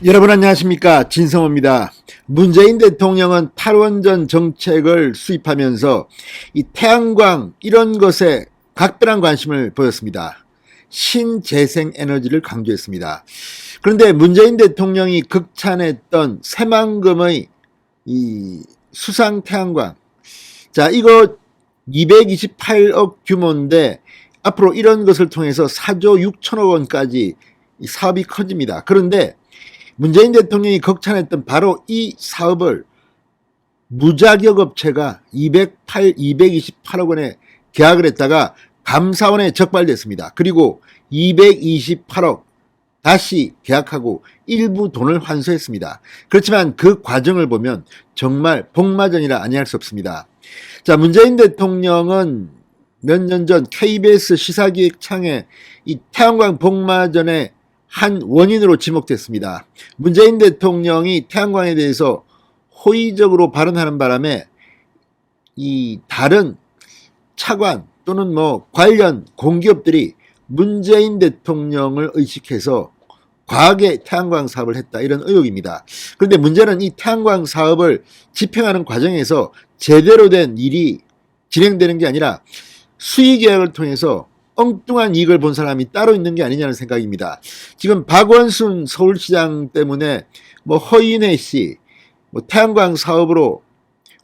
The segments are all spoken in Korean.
여러분 안녕하십니까, 진성호입니다. 문재인 대통령은 탈원전 정책을 수립하면서 이 태양광 이런 것에 각별한 관심을 보였습니다. 신재생 에너지를 강조했습니다. 그런데 문재인 대통령이 극찬했던 새만금의 이 수상 태양광, 자, 이거 228억 규모인데 앞으로 이런 것을 통해서 4조 6천억 원까지 사업이 커집니다. 그런데 문재인 대통령이 극찬했던 바로 이 사업을 무자격 업체가 228억 원에 계약을 했다가 감사원에 적발됐습니다. 그리고 228억 다시 계약하고 일부 돈을 환수했습니다. 그렇지만 그 과정을 보면 정말 복마전이라 아니할 수 없습니다. 자, 문재인 대통령은 몇 년 전 KBS 시사기획창에 이 태양광 복마전에 한 원인으로 지목됐습니다. 문재인 대통령이 태양광에 대해서 호의적으로 발언하는 바람에 이 다른 차관 또는 관련 공기업들이 문재인 대통령을 의식해서 과하게 태양광 사업을 했다, 이런 의혹입니다. 그런데 문제는 이 태양광 사업을 집행하는 과정에서 제대로 된 일이 진행되는 게 아니라 수의계약을 통해서 엉뚱한 이익을 본 사람이 따로 있는 게 아니냐는 생각입니다. 지금 박원순 서울시장 때문에 허인혜 씨 태양광 사업으로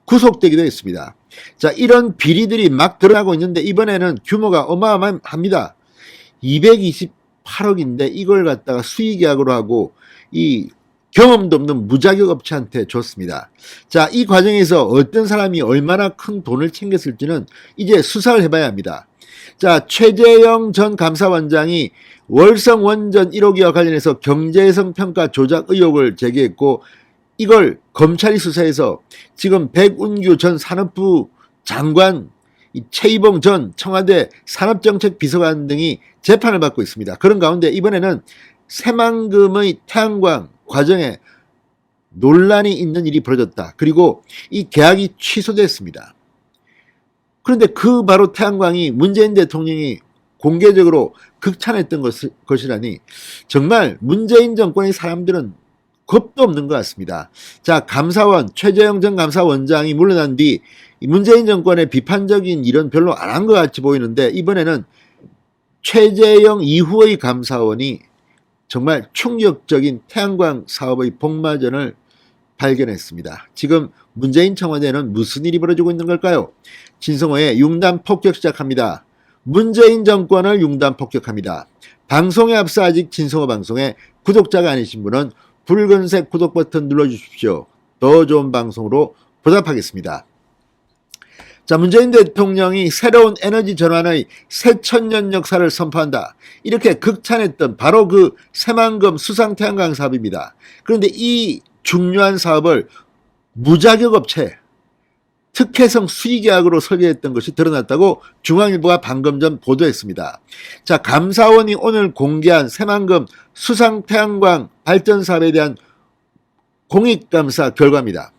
구속되기도 했습니다. 자, 이런 비리들이 막 드러나고 있는데 이번에는 규모가 어마어마합니다. 228억인데 이걸 갖다가 수의계약으로 하고 이 경험도 없는 무자격 업체한테 줬습니다. 자, 이 과정에서 어떤 사람이 얼마나 큰 돈을 챙겼을지는 이제 수사를 해봐야 합니다. 자, 최재형 전 감사원장이 월성 원전 1호기와 관련해서 경제성 평가 조작 의혹을 제기했고, 이걸 검찰이 수사해서 지금 백운규 전 산업부 장관, 최이봉 전 청와대 산업정책 비서관 등이 재판을 받고 있습니다. 그런 가운데 이번에는 새만금의 태양광 과정에 논란이 있는 일이 벌어졌다. 그리고 이 계약이 취소됐습니다. 그런데 그 바로 태양광이 문재인 대통령이 공개적으로 극찬했던 것이라니 정말 문재인 정권의 사람들은 겁도 없는 것 같습니다. 자, 감사원 최재형 전 감사원장이 물러난 뒤 문재인 정권의 비판적인 일은 별로 안 한 것 같이 보이는데 이번에는 최재형 이후의 감사원이 정말 충격적인 태양광 사업의 복마전을 발견했습니다. 지금 문재인 청와대는 무슨 일이 벌어지고 있는 걸까요? 진성호의 융단 폭격 시작합니다. 문재인 정권을 융단 폭격합니다. 방송에 앞서 아직 진성호 방송에 구독자가 아니신 분은 붉은색 구독 버튼 눌러주십시오. 더 좋은 방송으로 보답하겠습니다. 자, 문재인 대통령이 새로운 에너지 전환의 새천년 역사를 선포한다, 이렇게 극찬했던 바로 그 새만금 수상 태양광 사업입니다. 그런데 이 중요한 사업을 무자격 업체, 특혜성 수의계약으로 설계했던 것이 드러났다고 중앙일보가 방금 전 보도했습니다. 자, 감사원이 오늘 공개한 새만금 수상 태양광 발전 사업에 대한 공익감사 결과입니다.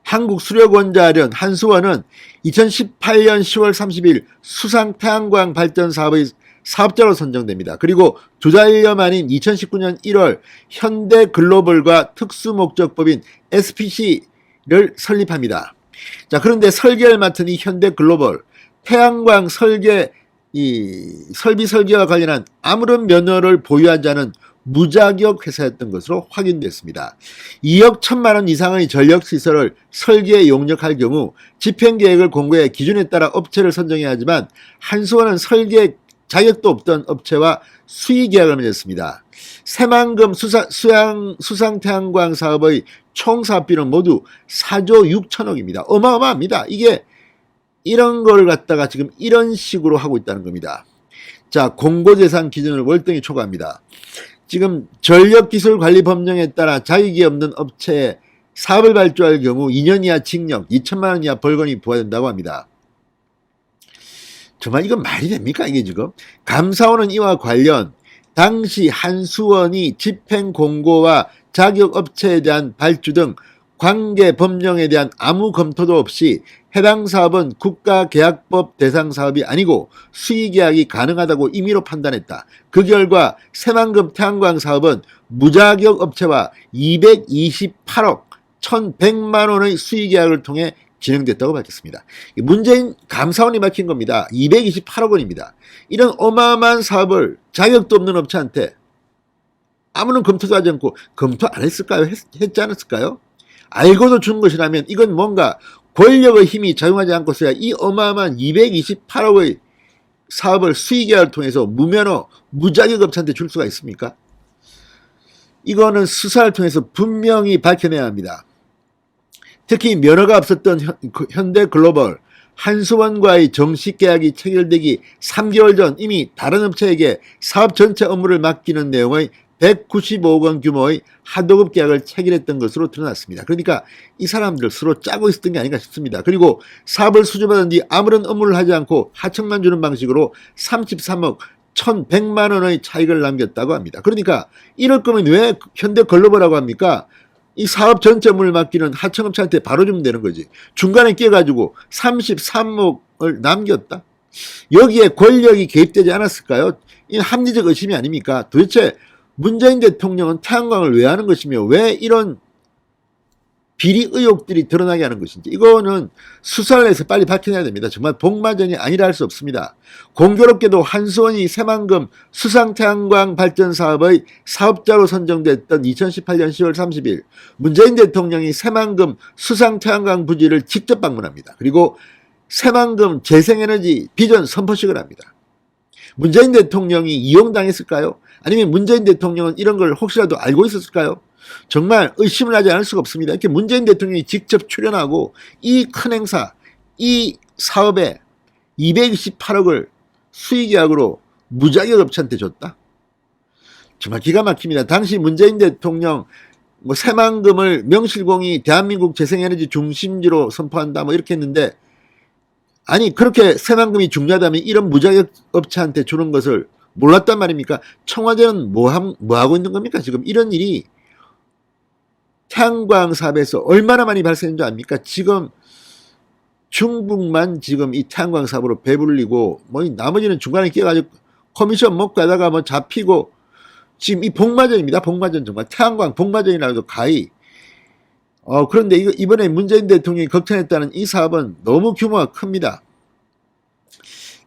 한국수력원자련 한수원은 2018년 10월 30일 수상 태양광 발전 사업의 사업자로 선정됩니다. 그리고 두 달여 만인 2019년 1월 현대글로벌과 특수목적법인 SPC를 설립합니다. 자, 그런데 설계를 맡은 이 현대글로벌 태양광 설계 설비 설계와 관련한 아무런 면허를 보유하지 않은 무자격 회사였던 것으로 확인됐습니다. 2억 1천만 원 이상의 전력시설을 설계에 용역할 경우 집행계획을 공고해 기준에 따라 업체를 선정해야 하지만 한수원은 설계 자격도 없던 업체와 수의계약을 맺었습니다. 새만금 수상 태양광 사업의 총 사업비는 모두 4조 6천억입니다. 어마어마합니다. 이게 이런 걸 갖다가 지금 이런 식으로 하고 있다는 겁니다. 자, 공고재산 기준을 월등히 초과합니다. 지금 전력기술관리법령에 따라 자격이 없는 업체에 사업을 발주할 경우 2년 이하 징역, 2천만 원 이하 벌금이 부과된다고 합니다. 정말 이건 말이 됩니까, 이게 지금? 감사원은 이와 관련 당시 한수원이 집행 공고와 자격 업체에 대한 발주 등 관계 법령에 대한 아무 검토도 없이 해당 사업은 국가계약법 대상 사업이 아니고 수의계약이 가능하다고 임의로 판단했다. 그 결과 새만금 태양광 사업은 무자격 업체와 228억 1,100만 원의 수의계약을 통해 진행됐다고 밝혔습니다. 문재인 감사원이 밝힌 겁니다. 228억 원입니다. 이런 어마어마한 사업을 자격도 없는 업체한테 아무런 검토도 하지 않고, 검토 안 했을까요? 했지 않았을까요? 알고도 준 것이라면 이건 뭔가 권력의 힘이 작용하지 않고서야 이 어마어마한 228억의 사업을 수의계약을 통해서 무면허, 무자격 업체한테 줄 수가 있습니까? 이거는 수사를 통해서 분명히 밝혀내야 합니다. 특히 면허가 없었던 현대글로벌, 한수원과의 정식 계약이 체결되기 3개월 전 이미 다른 업체에게 사업 전체 업무를 맡기는 내용의 195억 원 규모의 하도급 계약을 체결했던 것으로 드러났습니다. 그러니까 이 사람들 서로 짜고 있었던 게 아닌가 싶습니다. 그리고 사업을 수주받은 뒤 아무런 업무를 하지 않고 하청만 주는 방식으로 33억 1,100만 원의 차익을 남겼다고 합니다. 그러니까 이럴 거면 왜 현대글로벌이라고 합니까? 이 사업 전체 업무를 맡기는 하청업체한테 바로 주면 되는 거지. 중간에 끼어가지고 33억을 남겼다? 여기에 권력이 개입되지 않았을까요? 이 합리적 의심이 아닙니까? 도대체 문재인 대통령은 태양광을 왜 하는 것이며 왜 이런 비리 의혹들이 드러나게 하는 것인지, 이거는 수사를 해서 빨리 밝혀내야 됩니다. 정말 복마전이 아니라 할 수 없습니다. 공교롭게도 한수원이 새만금 수상태양광 발전 사업의 사업자로 선정됐던 2018년 10월 30일 문재인 대통령이 새만금 수상태양광 부지를 직접 방문합니다. 그리고 새만금 재생에너지 비전 선포식을 합니다. 문재인 대통령이 이용당했을까요? 아니면 문재인 대통령은 이런 걸 혹시라도 알고 있었을까요? 정말 의심을 하지 않을 수가 없습니다. 이렇게 문재인 대통령이 직접 출연하고 이 큰 행사, 이 사업에 228억을 수의계약으로 무자격 업체한테 줬다? 정말 기가 막힙니다. 당시 문재인 대통령 새만금을 명실공히 대한민국 재생에너지 중심지로 선포한다 이렇게 했는데, 아니 그렇게 새만금이 중요하다면 이런 무자격 업체한테 주는 것을 몰랐단 말입니까? 청와대는 뭐 하고 있는 겁니까? 지금 이런 일이 태양광 사업에서 얼마나 많이 발생한 줄 압니까? 지금 중북만 지금 이 태양광 사업으로 배불리고 나머지는 중간에 끼어가지고 커미션 먹고 하다가 잡히고, 지금 이 복마전입니다. 복마전, 정말 태양광 복마전이라도 가히. 그런데 이번에 문재인 대통령이 걱정했다는 이 사업은 너무 규모가 큽니다.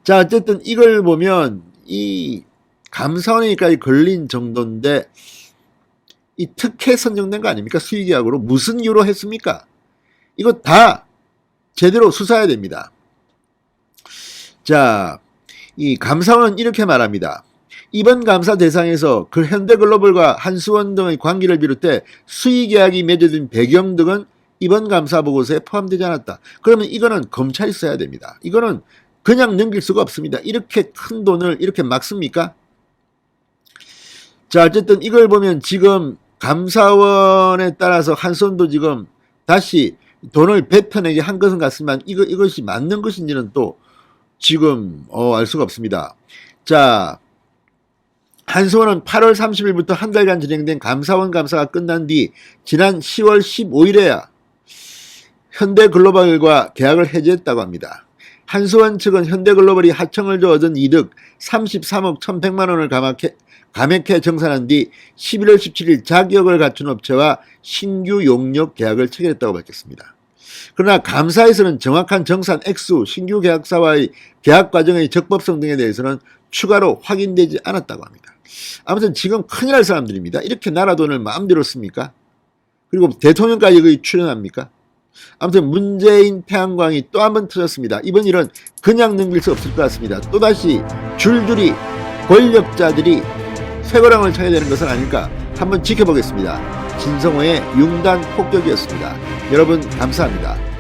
자, 어쨌든 이걸 보면 이 감사원에까지 걸린 정도인데 이 특혜 선정된 거 아닙니까? 수의계약으로 무슨 이유로 했습니까? 이거 다 제대로 수사해야 됩니다. 자, 이 감사원은 이렇게 말합니다. 이번 감사 대상에서 그 현대글로벌과 한수원 등의 관계를 비롯해 수의계약이 맺어진 배경 등은 이번 감사 보고서에 포함되지 않았다. 그러면 이거는 검찰이 써야 됩니다. 이거는 그냥 넘길 수가 없습니다. 이렇게 큰 돈을 이렇게 막 씁니까? 자, 어쨌든 이걸 보면 지금 감사원에 따라서 한수원도 지금 다시 돈을 뱉어내게 한 것은 같지만 이것이 맞는 것인지는 또 지금 알 수가 없습니다. 자, 한수원은 8월 30일부터 한 달간 진행된 감사원 감사가 끝난 뒤 지난 10월 15일에야 현대글로벌과 계약을 해지했다고 합니다. 한수원 측은 현대글로벌이 하청을 줘 얻은 이득 33억 1,100만 원을 감액해 정산한 뒤 11월 17일 자격을 갖춘 업체와 신규 용역 계약을 체결했다고 밝혔습니다. 그러나 감사에서는 정확한 정산 액수, 신규 계약사와의 계약 과정의 적법성 등에 대해서는 추가로 확인되지 않았다고 합니다. 아무튼 지금 큰일 날 사람들입니다. 이렇게 나라 돈을 마음대로 씁니까? 그리고 대통령까지 거기 출연합니까? 아무튼 문재인 태양광이 또 한 번 터졌습니다. 이번 일은 그냥 넘길 수 없을 것 같습니다. 또다시 줄줄이 권력자들이 쇠고랑을 쳐야 되는 것은 아닐까 한번 지켜보겠습니다. 진성호의 융단 폭격이었습니다. 여러분 감사합니다.